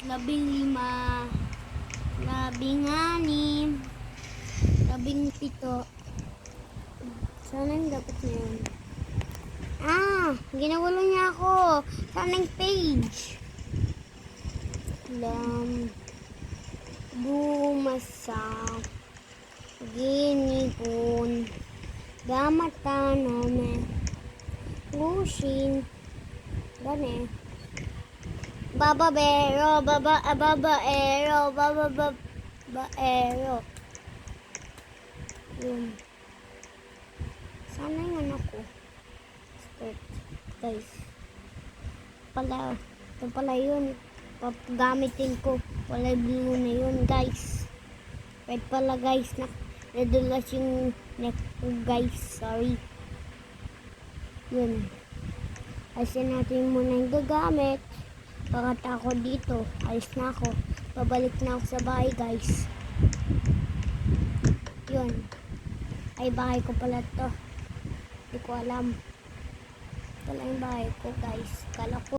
15, 16, 17. Sana yung dapat na yun. Ginagulo niya ako. Sana yung page. Bumasa. Ginipon. Gamatan namin. Gusin. Gane. Babaero. Babaero. Yun. Sana yung ano ko. Skirt. Guys. Ito pala yun. Gamitin ko. Wala blue na yun, guys. Red pala, guys. Nadulas yung neck ko, guys. Sorry. Yun. Ayusin natin muna yung gagamit. Pakata ako dito. Ayos na ako. Pabalik na ako sa bahay, guys. Yun. Ay, bahay ko pala to. Hindi ko alam. Ito lang yung bahay ko, guys. Kala ko